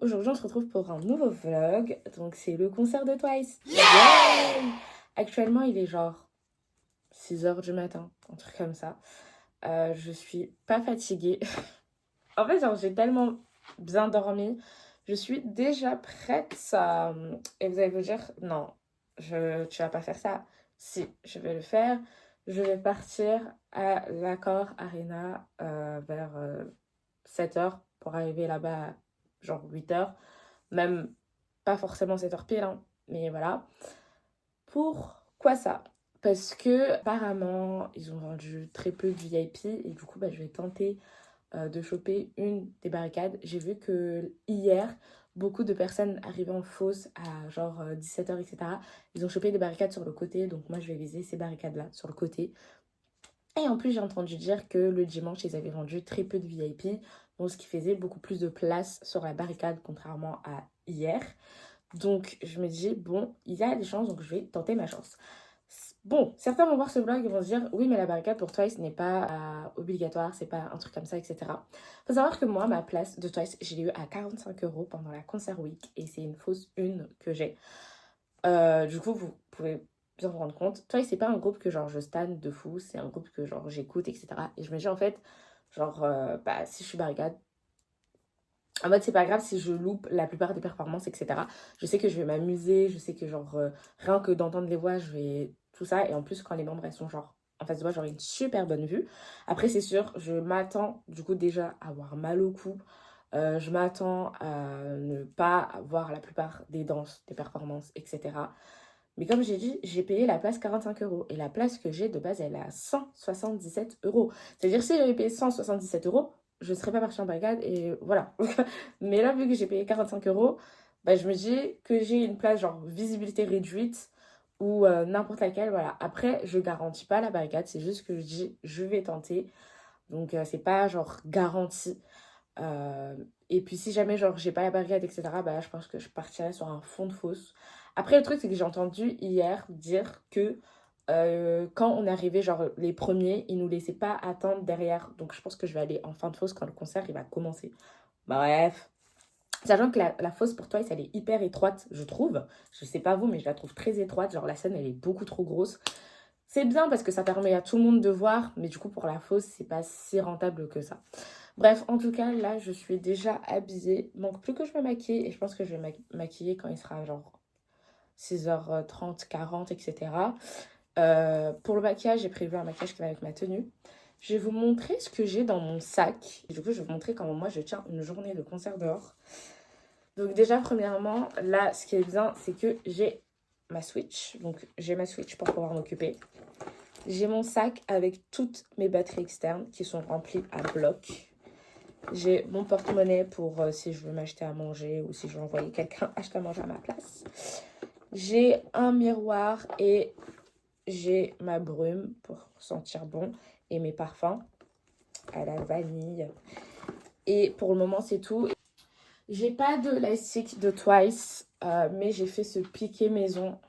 aujourd'hui on se retrouve pour un nouveau vlog. Donc c'est le concert de Twice. Yeah. Actuellement il est genre 6h du matin, un truc comme ça. Je suis pas fatiguée. En fait genre j'ai tellement bien dormi. Je suis déjà prête à... Et vous allez vous dire, non, tu vas pas faire ça. Si, je vais le faire. Je vais partir à l'Accor Arena vers 7h pour arriver là-bas à genre 8h. Même pas forcément 7h pile, hein, mais voilà. Pourquoi ça? Parce que apparemment, ils ont vendu très peu de VIP et du coup, je vais tenter de choper une des barricades. J'ai vu que hier, beaucoup de personnes arrivaient en fosse à genre 17h, etc. Ils ont chopé des barricades sur le côté, donc moi je vais viser ces barricades-là sur le côté. Et en plus, j'ai entendu dire que le dimanche, ils avaient vendu très peu de VIP, donc ce qui faisait beaucoup plus de place sur la barricade, contrairement à hier. Donc, je me dis, bon, il y a des chances, donc je vais tenter ma chance. Bon, certains vont voir ce vlog et vont se dire, oui, mais la barricade pour Twice n'est pas obligatoire, c'est pas un truc comme ça, etc. Faut savoir que moi, ma place de Twice, je l'ai eu à 45€ pendant la Concert Week et c'est une fausse une que j'ai. Du coup, vous pouvez bien vous rendre compte. Twice, c'est pas un groupe que genre je stan de fou, c'est un groupe que genre j'écoute, etc. Et je me dis en fait, genre, si je suis barricade, en mode c'est pas grave si je loupe la plupart des performances, etc. Je sais que je vais m'amuser, je sais que genre, rien que d'entendre les voix, je vais tout ça. Et en plus, quand les membres, elles sont genre en face de moi, j'aurai une super bonne vue. Après, c'est sûr, je m'attends du coup déjà à avoir mal au cou. Je m'attends à ne pas voir la plupart des danses, des performances, etc. Mais comme j'ai dit, j'ai payé la place 45€. Et la place que j'ai de base, elle est à 177€. C'est-à-dire, si j'avais payé 177€, je ne serais pas partie en barricade et voilà. Mais là, vu que j'ai payé 45€, je me dis que j'ai une place genre visibilité réduite ou n'importe laquelle. Voilà. Après, je garantis pas la barricade, c'est juste que je dis je vais tenter. Donc, c'est pas genre garanti. Et puis si jamais genre j'ai pas la barricade, etc., là je pense que je partirais sur un fond de fosse. Après le truc c'est que j'ai entendu hier dire que quand on arrivait genre les premiers, ils nous laissaient pas attendre derrière. Donc je pense que je vais aller en fin de fosse quand le concert il va commencer. Bref. Sachant que la fosse pour toi, elle est hyper étroite, je trouve. Je sais pas vous, mais je la trouve très étroite. Genre la scène elle est beaucoup trop grosse. C'est bien parce que ça permet à tout le monde de voir, mais du coup pour la fosse c'est pas si rentable que ça. Bref, en tout cas, là, je suis déjà habillée. Manque plus que je me maquille. Et je pense que je vais maquiller quand il sera genre 6h30, 40, etc. Pour le maquillage, j'ai prévu un maquillage qui va avec ma tenue. Je vais vous montrer ce que j'ai dans mon sac. Et du coup, je vais vous montrer comment moi, je tiens une journée de concert dehors. Donc déjà, premièrement, là, ce qui est bien, c'est que j'ai ma Switch. Donc, j'ai ma Switch pour pouvoir m'occuper. J'ai mon sac avec toutes mes batteries externes qui sont remplies à bloc. J'ai mon porte-monnaie pour si je veux m'acheter à manger ou si je veux envoyer quelqu'un acheter à manger à ma place. J'ai un miroir et j'ai ma brume pour sentir bon et mes parfums à la vanille. Et pour le moment, c'est tout. J'ai pas de lipstick de Twice, mais j'ai fait ce piqué maison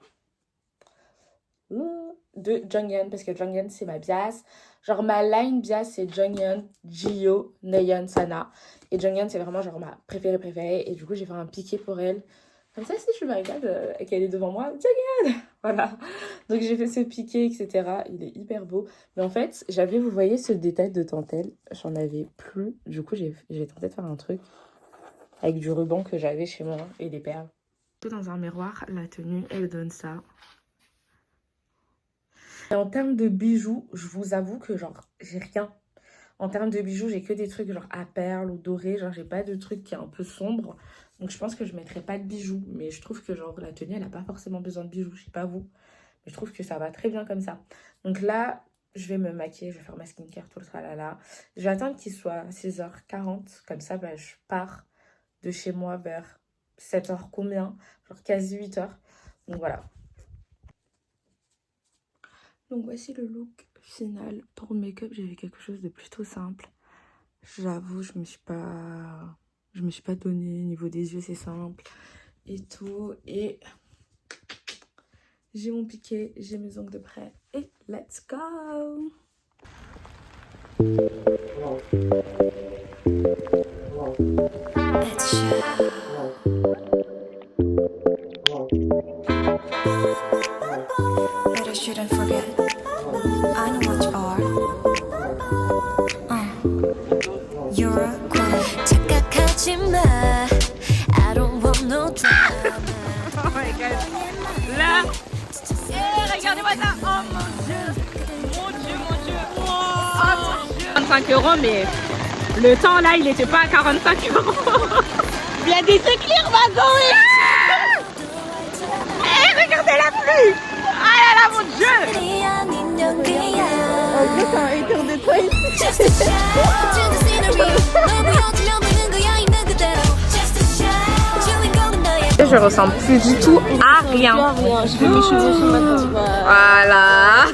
de Jonghyun parce que Jonghyun c'est ma bias. Genre ma line bias c'est Jonghyun, Jihyo, Nayeon, Sana. Et Jonghyun c'est vraiment genre ma préférée. Et du coup j'ai fait un piqué pour elle. Comme ça si je me regarde et qu'elle est devant moi, Jonghyun. Voilà. Donc j'ai fait ce piqué etc. Il est hyper beau. Mais en fait j'avais, vous voyez ce détail de dentelle, j'en avais plus. Du coup j'ai tenté de faire un truc avec du ruban que j'avais chez moi et des perles. Dans un miroir, la tenue elle donne ça. Et en termes de bijoux, je vous avoue que genre, j'ai rien. En termes de bijoux, j'ai que des trucs genre à perles ou dorés. Genre, j'ai pas de truc qui est un peu sombre. Donc, je pense que je mettrai pas de bijoux. Mais je trouve que genre, la tenue, elle a pas forcément besoin de bijoux. Je sais pas vous. Mais je trouve que ça va très bien comme ça. Donc là, je vais me maquiller. Je vais faire ma skincare, tout le tralala. Je vais attendre qu'il soit 6h40. Comme ça, je pars de chez moi vers 7h combien? Genre quasi 8h. Donc voilà. Donc voici le look final. Pour le make-up, j'ai fait quelque chose de plutôt simple. J'avoue, je me suis pas donné. Niveau des yeux, c'est simple et tout. Et j'ai mon piqué, j'ai mes ongles de près. Et let's go! Let's show. shouldn't forget. I know what you are. You're a queen. 착각하지 마. I don't want no drama. Oh my god. Là. Regardez-moi ça. Oh mon dieu. Mon dieu, mon dieu. Oh, mon dieu. 25 €, mais le temps là, il était pas à 45 €. Il y a des éclairs wagons. Eh, regardez la pluie. Ah là là, mon dieu. En gros, c'est un hater de toi ici. Je ressemble plus du tout à rien. Je fais mes cheveux ce matin. Voilà.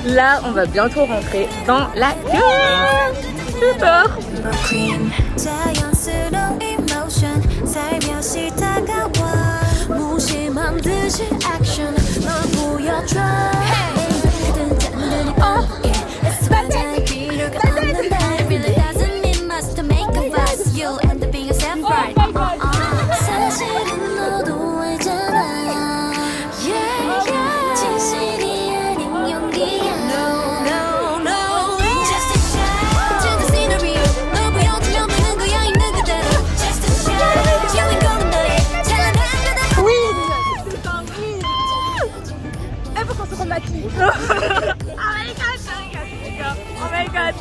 Là, on va bientôt rentrer dans la gueule. Super. Oh my god.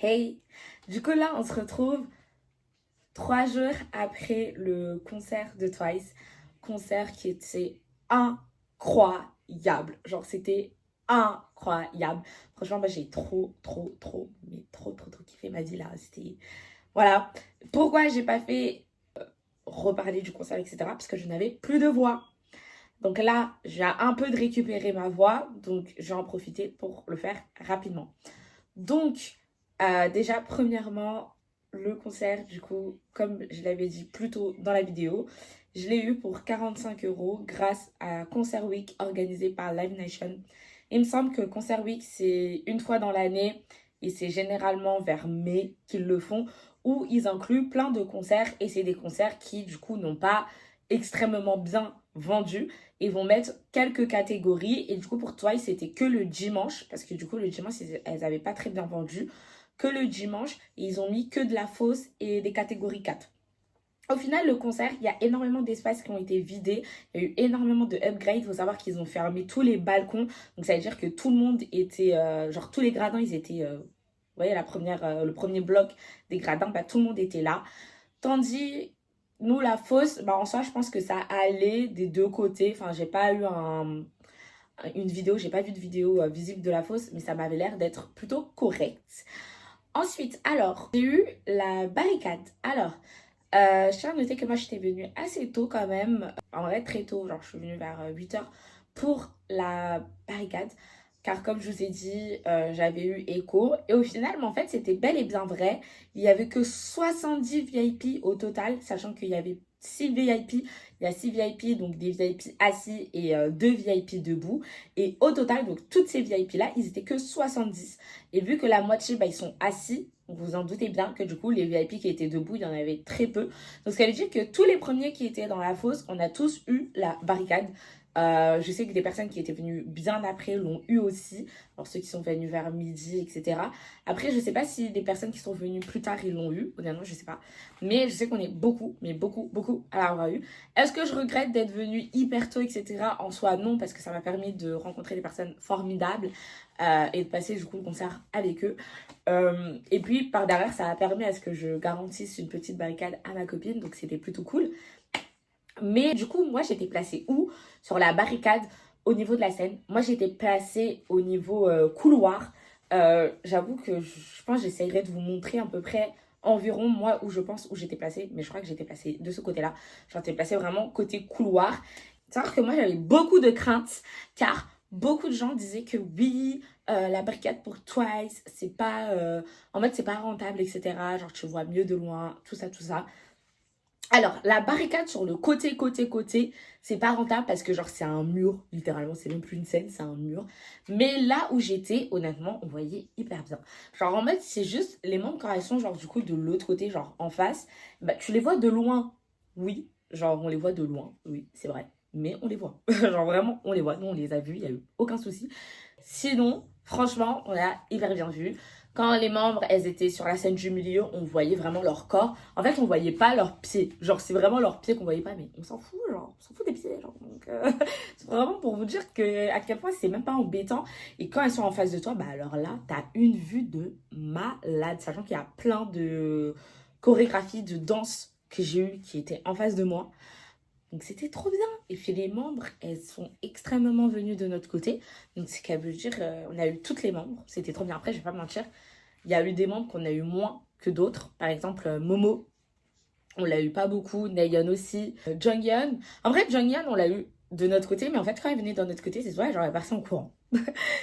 Hey, Du coup, là, on se retrouve 3 jours après le concert de Twice. Concert qui était incroyable. Genre, c'était incroyable. Franchement, moi, j'ai trop kiffé ma vie là. C'était... Voilà. Pourquoi j'ai pas fait reparler du concert, etc. Parce que je n'avais plus de voix. Donc là, j'ai un peu de récupérer ma voix. Donc, je vais en profiter pour le faire rapidement. Donc, déjà, premièrement, le concert, du coup, comme je l'avais dit plus tôt dans la vidéo, je l'ai eu pour 45 € grâce à Concert Week organisé par Live Nation. Il me semble que Concert Week, c'est une fois dans l'année et c'est généralement vers mai qu'ils le font, où ils incluent plein de concerts et c'est des concerts qui, du coup, n'ont pas extrêmement bien vendu. Ils vont mettre quelques catégories et du coup, pour Twice, c'était que le dimanche parce que du coup, le dimanche, elles n'avaient pas très bien vendu. Que le dimanche, ils ont mis que de la fosse et des catégories 4. Au final, le concert, il y a énormément d'espaces qui ont été vidés. Il y a eu énormément de upgrades. Il faut savoir qu'ils ont fermé tous les balcons. Donc, ça veut dire que tout le monde était... genre, tous les gradins, ils étaient... vous voyez, le premier bloc des gradins, bah, tout le monde était là. Tandis, nous, la fosse, bah, en soi, je pense que ça allait des deux côtés. Enfin, j'ai pas eu une vidéo, j'ai pas vu de vidéo visible de la fosse, mais ça m'avait l'air d'être plutôt correct. Ensuite, alors, j'ai eu la barricade. Alors, je tiens à noter que moi, j'étais venue assez tôt quand même. En vrai, très tôt. Genre, je suis venue vers 8 h pour la barricade. Car comme je vous ai dit, j'avais eu écho. Et au final, mais en fait, c'était bel et bien vrai. Il n'y avait que 70 VIP au total, sachant qu'il y avait 6 VIP. Il y a 6 VIP, donc des VIP assis et 2 VIP debout. Et au total, donc toutes ces VIP-là, ils étaient que 70. Et vu que la moitié, bah, ils sont assis, donc vous en doutez bien que du coup, les VIP qui étaient debout, il y en avait très peu. Donc, ce qui veut dire que tous les premiers qui étaient dans la fosse, on a tous eu la barricade. Je sais que des personnes qui étaient venues bien après l'ont eu aussi. Alors ceux qui sont venus vers midi, etc. Après, je sais pas si des personnes qui sont venues plus tard, ils l'ont eu. Honnêtement, je sais pas. Mais je sais qu'on est beaucoup, mais beaucoup à l'avoir eu. Est-ce que je regrette d'être venue hyper tôt, etc. En soi, non, parce que ça m'a permis de rencontrer des personnes formidables et de passer du coup le concert avec eux. Et puis, par derrière, ça a permis à ce que je garantisse une petite barricade à ma copine. Donc, c'était plutôt cool. Mais du coup, moi, j'étais placée où? Sur la barricade, au niveau de la scène. Moi, j'étais placée au niveau couloir. J'avoue que je pense que j'essayerai de vous montrer à peu près environ moi où je pense où j'étais placée. Mais je crois que j'étais placée de ce côté-là. J'étais placée vraiment côté couloir. C'est-à-dire que moi, j'avais beaucoup de craintes car beaucoup de gens disaient que oui, la barricade pour Twice, c'est pas... en fait, c'est pas rentable, etc. Genre, tu vois mieux de loin, tout ça, tout ça. Alors, la barricade sur le côté, c'est pas rentable parce que genre c'est un mur, littéralement, c'est même plus une scène, c'est un mur. Mais là où j'étais, honnêtement, on voyait hyper bien. Genre en fait, c'est juste les membres quand elles sont genre du coup de l'autre côté, genre en face, bah tu les vois de loin. Oui, genre on les voit de loin, oui, c'est vrai. Mais on les voit. Genre vraiment, on les voit. Nous, on les a vus, il n'y a eu aucun souci. Sinon, franchement, on a hyper bien vu. Quand les membres, elles étaient sur la scène du milieu, on voyait vraiment leur corps. En fait, on voyait pas leurs pieds. Genre, c'est vraiment leurs pieds qu'on voyait pas, mais on s'en fout, genre, on s'en fout des pieds, genre. Donc, c'est vraiment pour vous dire que à quel point c'est même pas embêtant. Et quand elles sont en face de toi, bah alors là, t'as une vue de malade. Sachant qu'il y a plein de chorégraphies de danse que j'ai eues qui étaient en face de moi. Donc c'était trop bien. Et puis les membres, elles sont extrêmement venues de notre côté. Donc ce qui veut dire, on a eu toutes les membres. C'était trop bien. Après, je vais pas mentir, il y a eu des membres qu'on a eu moins que d'autres. Par exemple, Momo, on l'a eu pas beaucoup. Nayeon aussi. Jonghyun. En vrai, Jonghyun, on l'a eu de notre côté. Mais en fait, quand elle venait de notre côté, c'est soit genre elle passait en courant.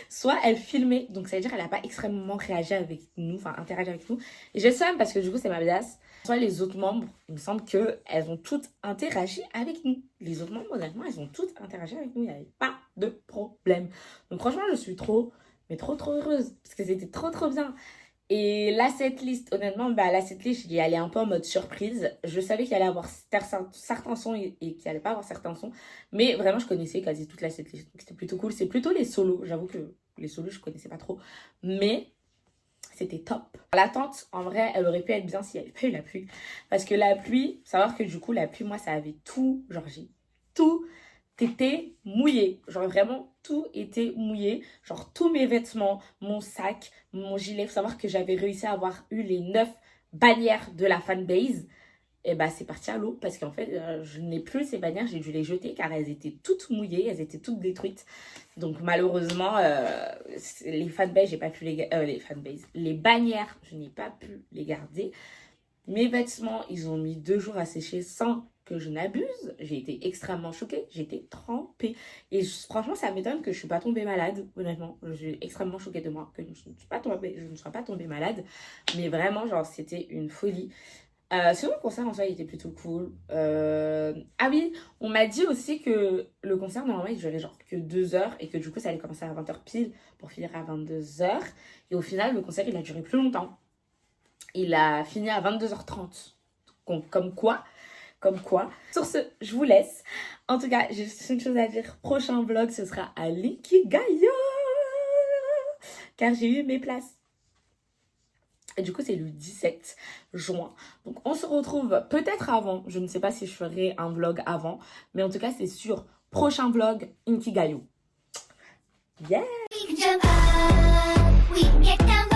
Soit elle filmait. Donc ça veut dire qu'elle n'a pas extrêmement réagi avec nous. Enfin, interagi avec nous. Et je sais parce que du coup, c'est ma bidasse. Soit les autres membres, il me semble qu'elles ont toutes interagi avec nous. Les autres membres, honnêtement, elles ont toutes interagi avec nous. Il n'y avait pas de problème. Donc franchement, je suis trop heureuse. Parce que c'était trop bien. Et la setlist, honnêtement, bah, la setlist, j'y allais un peu en mode surprise. Je savais qu'il allait avoir certains sons et qu'il allait pas avoir certains sons. Mais vraiment, je connaissais quasi toute la setlist. Donc c'était plutôt cool. C'est plutôt les solos. J'avoue que les solos, je connaissais pas trop. Mais... c'était top. L'attente, en vrai, elle aurait pu être bien s'il n'y avait pas eu la pluie. Parce que la pluie, savoir que du coup, la pluie, moi, ça avait tout, genre j'ai tout t'étais mouillé. Genre vraiment, tout était mouillé. Genre tous mes vêtements, mon sac, mon gilet. Faut savoir que j'avais réussi à avoir eu les 9 bannières de la fanbase. Et bah c'est parti à l'eau parce qu'en fait je n'ai plus ces bannières, j'ai dû les jeter car elles étaient toutes mouillées, elles étaient toutes détruites. Donc malheureusement les fanbases, j'ai pas pu les bannières, je n'ai pas pu les garder. Mes vêtements, ils ont mis 2 jours à sécher sans que je n'abuse. J'ai été extrêmement choquée, j'ai été trempée. Et franchement, ça m'étonne que je ne suis pas tombée malade, honnêtement. Je suis extrêmement choquée de moi que je ne sois pas tombée malade. Mais vraiment, genre, c'était une folie. Sinon, le concert en soi, il était plutôt cool. Ah oui, on m'a dit aussi que le concert, normalement, il durait genre que 2 heures et que du coup, ça allait commencer à 20h pile pour finir à 22h. Et au final, le concert, il a duré plus longtemps. Il a fini à 22h30. Comme quoi. Sur ce, je vous laisse. En tout cas, j'ai juste une chose à dire. Prochain vlog, ce sera à l'Inkigayo. Car j'ai eu mes places. Et du coup, c'est le 17 juin. Donc, on se retrouve peut-être avant. Je ne sais pas si je ferai un vlog avant. Mais en tout cas, c'est sûr. Prochain vlog, Inkigayo. Yeah! We can jump up, we can get down.